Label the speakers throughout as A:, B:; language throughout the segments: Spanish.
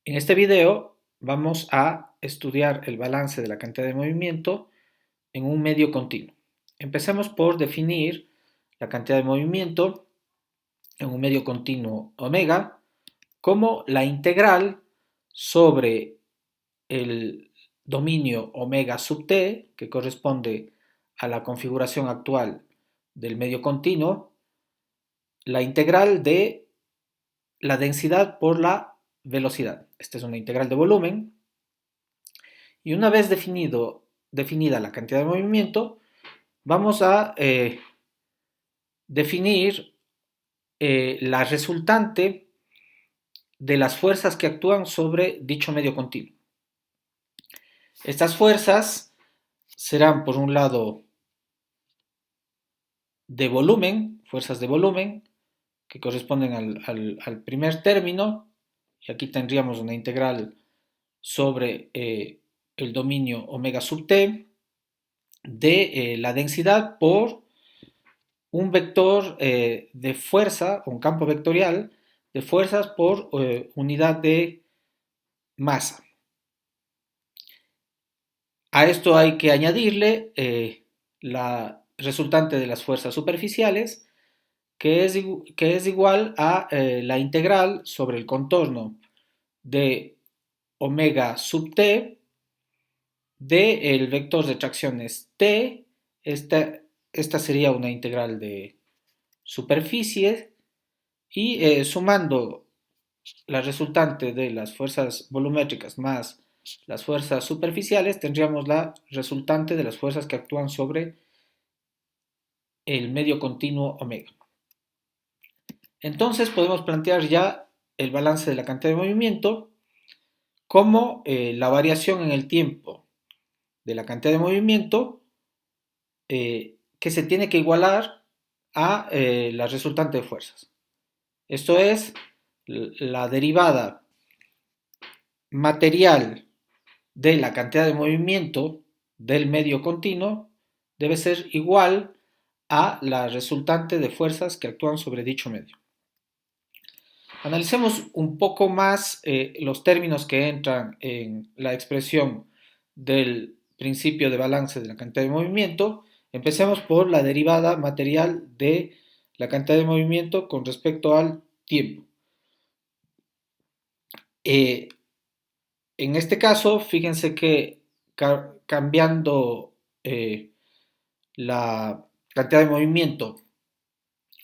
A: En este video vamos a estudiar el balance de la cantidad de movimiento en un medio continuo. Empecemos por definir la cantidad de movimiento en un medio continuo omega como la integral sobre el dominio omega sub t, que corresponde a la configuración actual del medio continuo, la integral de la densidad por la velocidad. Esta es una integral de volumen. Y una vez definida la cantidad de movimiento, vamos a definir la resultante de las fuerzas que actúan sobre dicho medio continuo. Estas fuerzas serán, por un lado, de volumen, fuerzas de volumen, que corresponden al primer término, y aquí tendríamos una integral sobre el dominio omega sub t de la densidad por un vector de fuerza, un campo vectorial de fuerzas por unidad de masa. A esto hay que añadirle la resultante de las fuerzas superficiales, que es igual a la integral sobre el contorno de omega sub t del vector de tracciones t. Esta sería una integral de superficie y sumando la resultante de las fuerzas volumétricas más las fuerzas superficiales, tendríamos la resultante de las fuerzas que actúan sobre el medio continuo omega. Entonces podemos plantear ya el balance de la cantidad de movimiento como la variación en el tiempo de la cantidad de movimiento que se tiene que igualar a la resultante de fuerzas. Esto es la derivada material de la cantidad de movimiento del medio continuo debe ser igual a la resultante de fuerzas que actúan sobre dicho medio. Analicemos un poco más los términos que entran en la expresión del principio de balance de la cantidad de movimiento. Empecemos por la derivada material de la cantidad de movimiento con respecto al tiempo. En este caso, fíjense que cambiando la cantidad de movimiento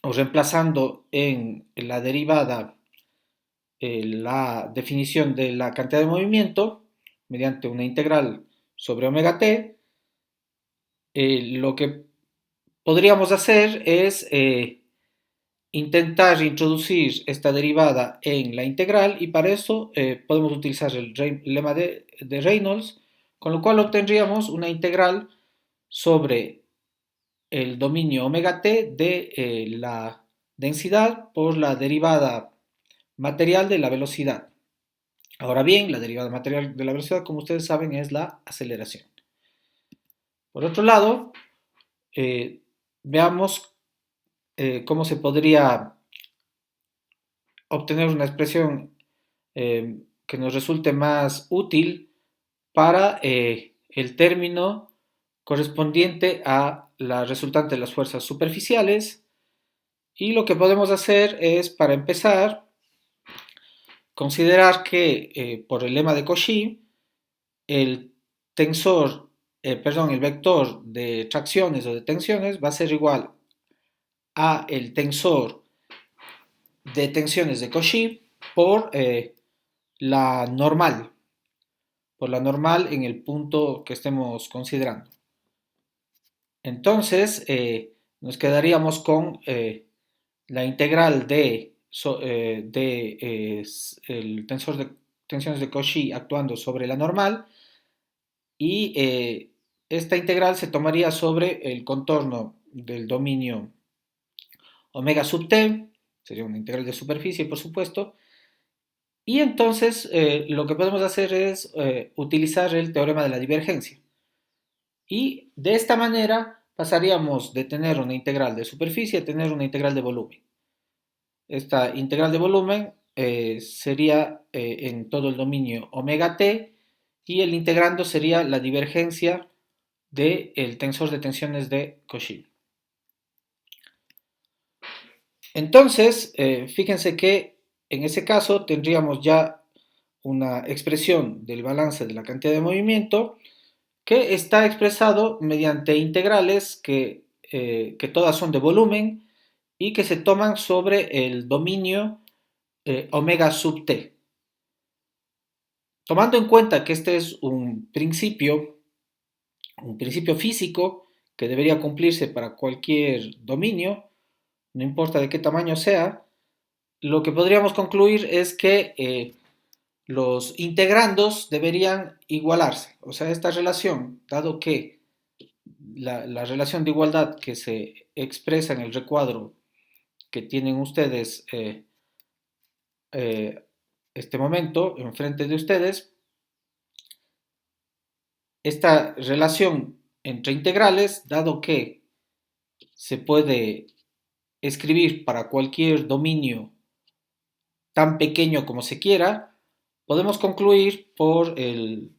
A: o reemplazando en la derivada la definición de la cantidad de movimiento mediante una integral sobre omega t, lo que podríamos hacer es intentar introducir esta derivada en la integral, y para eso podemos utilizar el lema de Reynolds, con lo cual obtendríamos una integral sobre el dominio omega t de la densidad por la derivada material de la velocidad. Ahora bien, la derivada material de la velocidad, como ustedes saben, es la aceleración. Por otro lado, veamos cómo se podría obtener una expresión que nos resulte más útil para el término correspondiente a la resultante de las fuerzas superficiales. Y lo que podemos hacer es, para empezar, considerar que por el lema de Cauchy, el el vector de tracciones o de tensiones va a ser igual a el tensor de tensiones de Cauchy por la normal, en el punto que estemos considerando. Entonces, nos quedaríamos con la integral el tensor de tensiones de Cauchy actuando sobre la normal, y esta integral se tomaría sobre el contorno del dominio omega sub t, sería una integral de superficie, por supuesto, y entonces lo que podemos hacer es utilizar el teorema de la divergencia. Y de esta manera pasaríamos de tener una integral de superficie a tener una integral de volumen. Esta integral de volumen sería en todo el dominio omega t, y el integrando sería la divergencia del tensor de tensiones de Cauchy. Entonces, fíjense que en ese caso tendríamos ya una expresión del balance de la cantidad de movimiento que está expresado mediante integrales que todas son de volumen y que se toman sobre el dominio omega sub t. Tomando en cuenta que este es un principio físico que debería cumplirse para cualquier dominio, no importa de qué tamaño sea, lo que podríamos concluir es que los integrandos deberían igualarse. O sea, esta relación, dado que la relación de igualdad que se expresa en el recuadro que tienen ustedes este momento enfrente de ustedes, esta relación entre integrales, dado que se puede escribir para cualquier dominio tan pequeño como se quiera, podemos concluir por el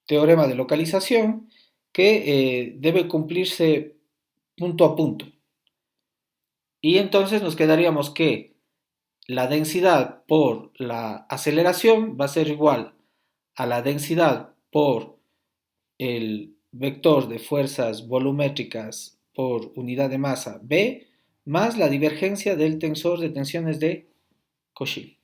A: teorema de localización que debe cumplirse punto a punto. Y entonces nos quedaríamos que la densidad por la aceleración va a ser igual a la densidad por el vector de fuerzas volumétricas por unidad de masa B más la divergencia del tensor de tensiones de Cauchy.